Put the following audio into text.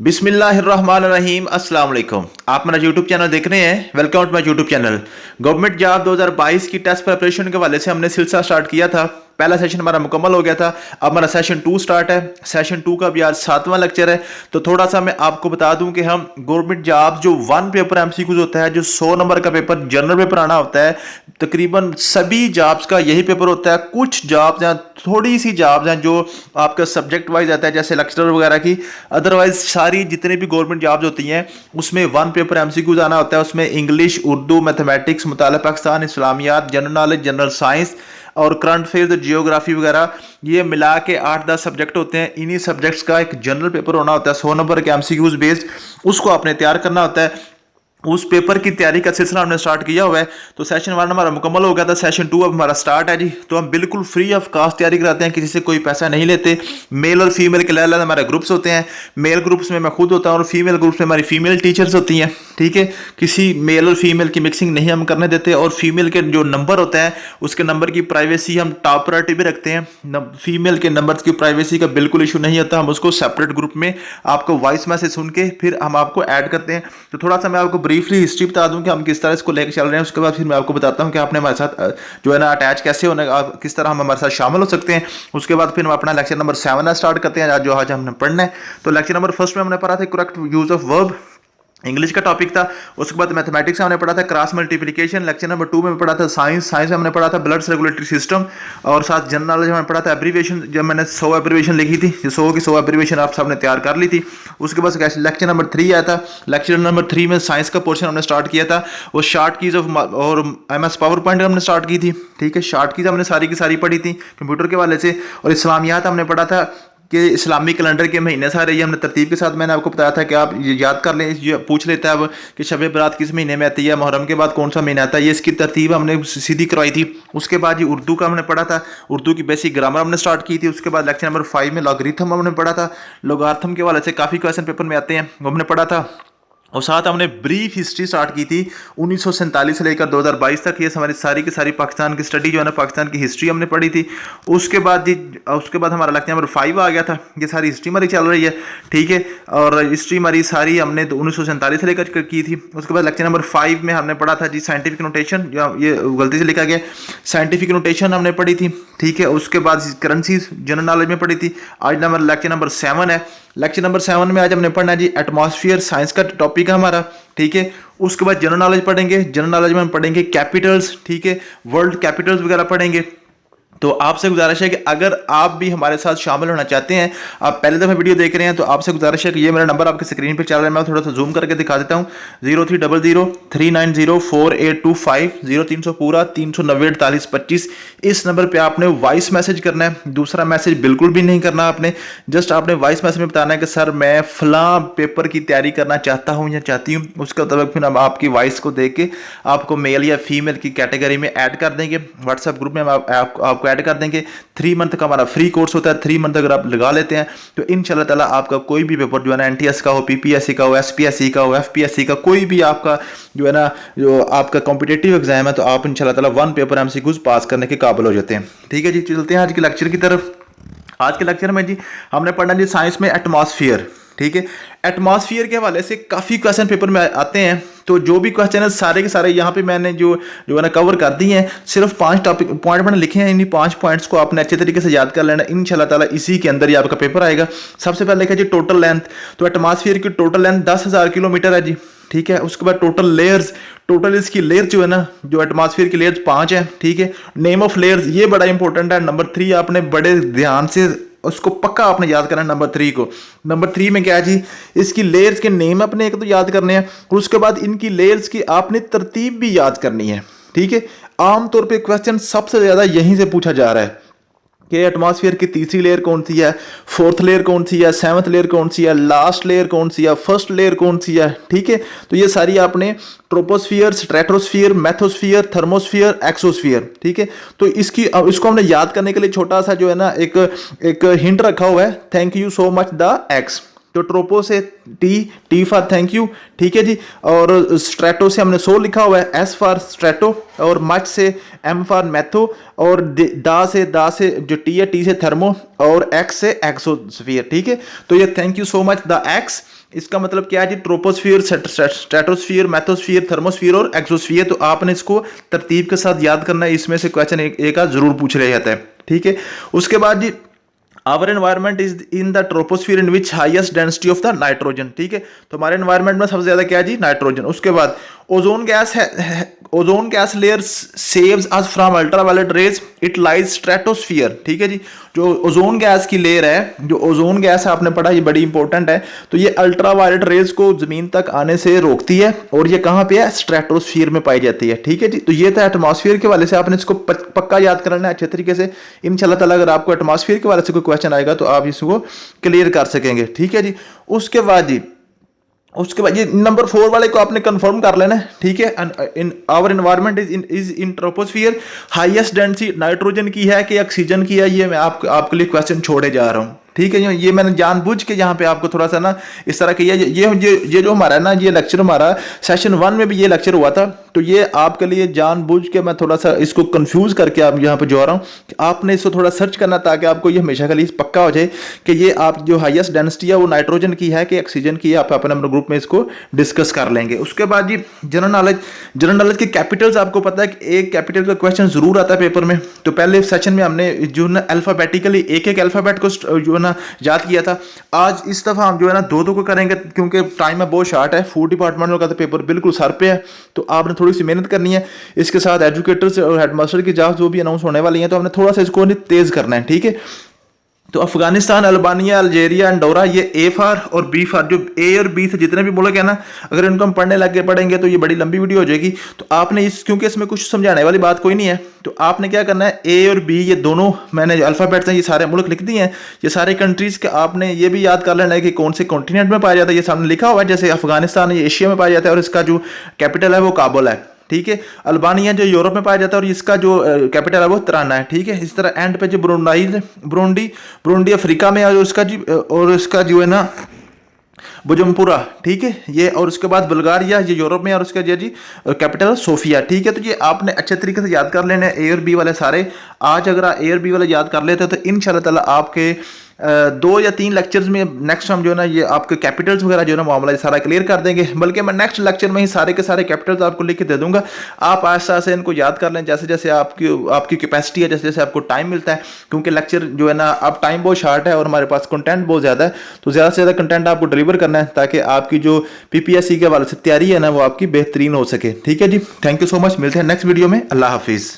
बिस्मिल्लाहिर्रहमानिर्रहीम अस्सलाम वालेकुम। आप मेरा यूट्यूब चैनल देख रहे हैं। Welcome to my YouTube channel. Government job 2022 की टेस्ट प्रिपरेशन के हवाले से हमने सिलसिला स्टार्ट किया था। पहला सेशन हमारा मुकम्मल हो गया था। अब हमारा सेशन 2 स्टार्ट है। सेशन 2 का भी आज 7वां लेक्चर है। तो थोड़ा सा मैं आपको बता दूं कि हम गवर्नमेंट जॉब जो वन पेपर एमसीक्यूज होता है, जो 100 नंबर का पेपर जनरल पेपर आना होता है, तकरीबन सभी जॉब्स का यही पेपर होता है। कुछ जॉब्स हैं, थोड़ी सी जॉब्स हैं जो आपका सब्जेक्ट वाइज आता है, जैसे लेक्चरर वगैरह की। अदरवाइज सारी जितने भी गवर्नमेंट जॉब्स होती हैं उसमें वन पेपर एमसीक्यूज आना होता है। उसमें इंग्लिश, उर्दू, मैथमेटिक्स, मुताला पाकिस्तान, इस्लामियात, जनरल नॉलेज, जनरल साइंस और करंट अफेयर्स, जियोग्राफी वगैरह, ये मिला के 8-10 सब्जेक्ट होते हैं। इन्हीं सब्जेक्ट्स का एक जनरल पेपर होना होता है 100 नंबर के एमसीक्यूज बेस्ड। उसको आपने तैयार करना होता है। उस पेपर की तैयारी का सिलसिला हमने स्टार्ट किया हुआ है। तो सेशन 1 हमारा मुकम्मल हो गया था। सेशन 2 अब हमारा स्टार्ट है जी। तो हम बिल्कुल फ्री ऑफ कास्ट तैयारी कराते हैं, किसी से कोई पैसा नहीं लेते। मेल और फीमेल के अलग अलग हमारे ग्रुप्स होते हैं। मेल ग्रुप्स में मैं खुद होता हूँ और फीमेल ग्रुप्स में हमारी फीमेल टीचर्स होती हैं। ठीक है, किसी मेल और फीमेल की मिक्सिंग नहीं हम करने देते। और फीमेल के जो नंबर होता है उसके नंबर की प्राइवेसी हम टॉप प्रायोरिटी भी रखते हैं। फीमेल के नंबर की प्राइवेसी का बिल्कुल इशू नहीं होता। हम उसको सेपरेट ग्रुप में आपको वॉइस मैसेज सुन के फिर हम आपको ऐड करते हैं। तो थोड़ा सा मैं आपको ब्रीफली हिस्ट्री बता दूं कि हम किस तरह इसको लेकर चल रहे हैं। उसके बाद फिर मैं आपको बताता हूं कि आपने हमारे साथ जो है ना अटैच कैसे होने, आप किस तरह हम हमारे साथ शामिल हो सकते हैं। उसके बाद फिर हम अपना लेक्चर नंबर 7 स्टार्ट करते हैं, जो आज हमने पढ़ना है। तो लेक्चर नंबर फर्स्ट में हमने पढ़ा था correct use of verb, English का टॉपिक था। उसके बाद मैथमेटिक्स में हमने पढ़ा था क्रॉस मल्टीप्लिकेशन। लेक्चर नंबर 2 में पढ़ा था साइंस में हमने पढ़ा था ब्लड सर्कुलेटरी सिस्टम। और साथ जनरल नॉलेज में पढ़ा था एब्रीविएशन। जब मैंने 100 एब्रीविएशन लिखी थी, 100 की 100 एब्रीविएशन आप सबने तैयार कर ली थी। उसके बाद लेक्चर नंबर 3 आया था। लेक्चर नंबर 3 में साइंस का पोर्शन हमने स्टार्ट किया था। वो शॉर्ट कीज ऑफ और MS पावर पॉइंट हमने स्टार्ट की थी। ठीक है, शॉर्ट कीज हमने सारी की सारी पढ़ी थी कंप्यूटर के वाले से। और इस्लामियात हमने पढ़ा था कि इस्लामी कैलेंडर के महीने सारे, ये हमने तरतीब के साथ मैंने आपको बताया था कि आप ये याद कर लें। ये पूछ लेता है अब कि शब बरात किस महीने में आती है, मुहर्रम के बाद कौन सा महीना आता है, ये इसकी तरतीब हमने सीधी करवाई थी। उसके बाद ये उर्दू का हमने पढ़ा था। उर्दू की बेसिक ग्रामर हमने स्टार्ट की थी। उसके बाद लेक्चर नंबर 5 में लॉगरिथम हमने पढ़ा था। लॉगरिथम के वाले से काफ़ी क्वेश्चन पेपर में आते हैं, वो हमने पढ़ा था। और साथ हमने ब्रीफ हिस्ट्री स्टार्ट की थी 1947 से लेकर 2022 तक। ये हमारी सारी की सारी पाकिस्तान की स्टडी जो है ना, पाकिस्तान की हिस्ट्री हमने पढ़ी थी। उसके बाद हमारा लेक्चर नंबर 5 आ गया था। ये सारी हिस्ट्री हमारी चल रही है। ठीक है, और हिस्ट्री हमारी सारी हमने 1947 से लेकर की थी। उसके बाद लेक्चर नंबर 5 में हमने पढ़ा था जी साइंटिफिक नोटेशन, ये गलती से लिखा गया, साइंटिफिक नोटेशन हमने पढ़ी थी। ठीक है, उसके बाद करेंसीज जनरल नॉलेज में पढ़ी थी। आज लेक्चर नंबर 7 है। लेक्चर नंबर 7 में आज हमने पढ़ना है जी एटमॉस्फेयर, साइंस का टॉपिक है हमारा। ठीक है, उसके बाद जनरल नॉलेज पढ़ेंगे। जनरल नॉलेज में हम पढ़ेंगे कैपिटल्स। ठीक है, वर्ल्ड कैपिटल्स वगैरह पढ़ेंगे। तो आपसे गुजारिश है कि अगर आप भी हमारे साथ शामिल होना चाहते हैं, आप पहले दफ़ा वीडियो देख रहे हैं, तो आपसे गुजारिश है कि ये मेरा नंबर आपके स्क्रीन पे चल रहा है, मैं थोड़ा सा जूम करके दिखा देता हूँ। 0300390485 0300 पूरा 390-4825। इस नंबर पे आपने वॉइस मैसेज करना है। दूसरा मैसेज बिल्कुल भी नहीं करना आपने। जस्ट आपने वॉइस मैसेज में बताना है कि सर मैं फलां पेपर की तैयारी करना चाहता हूँ या चाहती हूँ। उसके मुताबिक फिर हम आपकी वॉइस को देख के आपको मेल या फीमेल की कैटेगरी में ऐड कर देंगे। व्हाट्सएप ग्रुप में हम आपको ऐड कर देंगे। 3 मंथ का हमारा फ्री कोर्स होता है। 3 मंथ अगर आप लगा लेते हैं तो इंशाल्लाह ताला आपका कोई भी पेपर जो है ना, NTS का हो, PPSC का हो, SPSC का हो, FPSC का, कोई भी आपका जो है ना, जो आपका कॉम्पिटेटिव एग्जाम है, तो आप इंशाल्लाह ताला 1 पेपर MCQs पास करने के काबिल हो जाते हैं। ठीक है जी, चलते हैं आज के लेक्चर की तरफ। आज के लेक्चर में जी हमने पढ़ना जी साइंस में एटमॉस्फेयर। ठीक है, एटमॉस्फेयर के हवाले से काफ़ी क्वेश्चन पेपर में आते हैं। तो जो भी क्वेश्चन है सारे के सारे यहाँ पे मैंने जो है ना कवर कर दिए हैं। सिर्फ 5 टॉपिक पॉइंट मैंने लिखे हैं। इन्हीं 5 पॉइंट्स को आपने अच्छे तरीके से याद कर लेना। इंशाल्लाह ताला इसी के अंदर ही आपका पेपर आएगा। सबसे पहले लिखा जी टोटल लेंथ। तो एटमॉस्फेयर की टोटल लेंथ 10,000 किलोमीटर है जी। ठीक है, उसके बाद टोटल लेयर्स, टोटल इसकी लेयर जो है ना, जो एटमॉस्फेयर की लेयर्स 5 है। ठीक है, नेम ऑफ लेयर्स ये बड़ा इंपॉर्टेंट है। नंबर 3 आपने बड़े ध्यान से उसको पक्का आपने याद करना है। नंबर 3 को, नंबर 3 में क्या है जी, इसकी लेयर्स के नेम अपने एक तो याद करने हैं और उसके बाद इनकी लेयर्स की आपने तरतीब भी याद करनी है। ठीक है, आमतौर पे क्वेश्चन सबसे ज्यादा यहीं से पूछा जा रहा है कि एटमॉस्फेयर की तीसरी लेयर कौन सी है, 4th लेयर कौन सी है, 7th लेयर कौन सी है, लास्ट लेयर कौन सी है, फर्स्ट लेयर कौन सी है। ठीक है, तो ये सारी आपने ट्रोपोस्फियर, स्ट्रेटोस्फियर, मेथोस्फियर, थर्मोस्फियर, एक्सोस्फियर। ठीक है, तो इसको हमने याद करने के लिए छोटा सा जो है ना एक हिंट रखा हुआ है, thank you so much the x. तो ट्रोपो से टी फॉर थैंक यू, ठीक है जी। और स्ट्रेटो से हमने 100 लिखा हुआ है, एस फॉर स्ट्रेटो। और मच से एम फॉर मैथो। और दा से जो टी है, टी से थर्मो। और एक्स से एक्सोस्फीयर, ठीक है। तो ये thank you so much the x, इसका मतलब क्या है जी, ट्रोपोस्फीयर, स्ट्रेटोस्फीयर, मैथोस्फीयर, थर्मोस्फीयर और एक्सोस्फीयर। तो आपने इसको तरतीब के साथ याद करना है, इसमें से क्वेश्चन एक जरूर पूछ लिया जाता है, ठीक है। उसके बाद जी, our environment is in the troposphere in which highest density of the nitrogen, ठीक है। तो हमारे एनवायरमेंट में सबसे ज्यादा क्या है जी, नाइट्रोजन। उसके बाद ओजोन गैस है, ozone gas layer saves us from ultraviolet rays, it lies stratosphere, ठीक है जी। जो ओजोन गैस की लेयर है, जो ओजोन गैस आपने पढ़ा, ये बड़ी इंपॉर्टेंट है। तो ये अल्ट्रावायलेट रेज को जमीन तक आने से रोकती है, और ये कहां पे है, स्ट्रेटोस्फीयर में पाई जाती है, ठीक है जी। तो ये था एटमॉस्फेयर के वाले से, आपने इसको पक्का याद करना है अच्छे तरीके से। इंशाल्लाह ताला अगर आपको एटमॉस्फेयर के वाले से कोई क्वेश्चन आएगा तो आप इसको क्लियर कर सकेंगे, ठीक है जी। उसके बाद ये नंबर 4 वाले को आपने कंफर्म कर लेना है, ठीक है। In our environment is in troposphere, highest density nitrogen की है कि ऑक्सीजन की है, ये मैं आपके लिए क्वेश्चन छोड़े जा रहा हूं, ठीक है। ये मैंने जानबूझ के यहाँ पे आपको थोड़ा सा ना इस तरह किया। ये जो हमारा ना, ये लेक्चर हमारा सेशन 1 में भी ये लेक्चर हुआ था, तो ये आपके लिए जानबूझ के मैं थोड़ा सा इसको कंफ्यूज करके आप यहाँ पे जो आ रहा हूँ कि आपने इसको थोड़ा सर्च करना, ताकि आपको ये हमेशा के लिए पक्का हो जाए कि ये आप जो हाईएस्ट डेंसिटी है वो नाइट्रोजन की है कि ऑक्सीजन की है। आप अपने ग्रुप में इसको डिस्कस कर लेंगे। उसके बाद जी, जनरल नॉलेज के कैपिटल्स आपको पता है कि एक कैपिटल का क्वेश्चन जरूर आता है पेपर में। तो पहले सेशन में हमने जो ना अल्फाबेटिकली एक अल्फाबेट को जो है ना याद किया था। आज इस दफा हम जो है ना दो को करेंगे, क्योंकि टाइम में बहुत शॉर्ट है। फूड डिपार्टमेंट का तो पेपर बिल्कुल सर पे है, तो आपने थोड़ी सी मेहनत करनी है। इसके साथ एजुकेटर्स और हेडमास्टर की जॉब जो भी अनाउंस होने वाली है, तो हमने थोड़ा सा इसको तेज करना है, ठीक है। तो अफगानिस्तान, अल्बानिया, अल्जेरिया, अंडोरा, ये ए फॉर और बी फॉर, जो ए और बी से जितने भी मुल्क है ना, अगर इनको हम पढ़ने लग के पढ़ेंगे तो ये बड़ी लंबी वीडियो हो जाएगी। तो आपने क्योंकि इसमें कुछ समझाने वाली बात कोई नहीं है, तो आपने क्या करना है, ए और बी ये दोनों मैंने अल्फाबेट्स हैं, ये सारे मुल्क लिख दिए हैं, ये सारे कंट्रीज के आपने ये भी याद कर लेना है कि कौन से कॉन्टिनेंट में पाया जाता है। ये सामने लिखा हुआ है, जैसे अफगानिस्तान ये एशिया में पाया जाता है और इसका जो कैपिटल है वो काबुल है, ठीक है। अल्बानिया जो यूरोप में पाया जाता है और इसका जो कैपिटल है वो तराना है, ठीक है। इस तरह एंड पे जो ब्रुंडी अफ्रीका में है, और इसका जो है ना बुजुम्पुरा, ठीक है ये। और उसके बाद बुल्गारिया, ये यूरोप में, और उसका जी कैपिटल सोफिया, ठीक है। तो ये आपने अच्छे तरीके से याद कर लेने ए और बी वाले सारे। आज अगर आप ए और बी वाले याद कर लेते हैं तो इंशाल्लाह ताला आपके 2 या 3 लेक्चर्स में नेक्स्ट हम जो है ना ये आपके कैपिटल्स वगैरह जो है ना मामला सारा क्लियर कर देंगे। बल्कि मैं नेक्स्ट लेक्चर में ही सारे के सारे कैपिटल्स आपको लिख के दे दूंगा। आप आस्ते से इनको याद कर लें, जैसे जैसे आपकी कैपेसिटी है, जैसे जैसे आपको टाइम मिलता है, क्योंकि लेक्चर जो है ना अब टाइम बहुत शार्ट है और हमारे पास कंटेंट बहुत ज़्यादा है। तो ज़्यादा से ज़्यादा कंटेंट आपको डिलीवर करना है, ताकि आपकी जो PPSC के हवाले से तैयारी है ना वो आपकी बेहतरीन हो सके, ठीक है जी। थैंक यू सो मच, मिलते हैं नेक्स्ट वीडियो में। अल्लाह हाफिज़।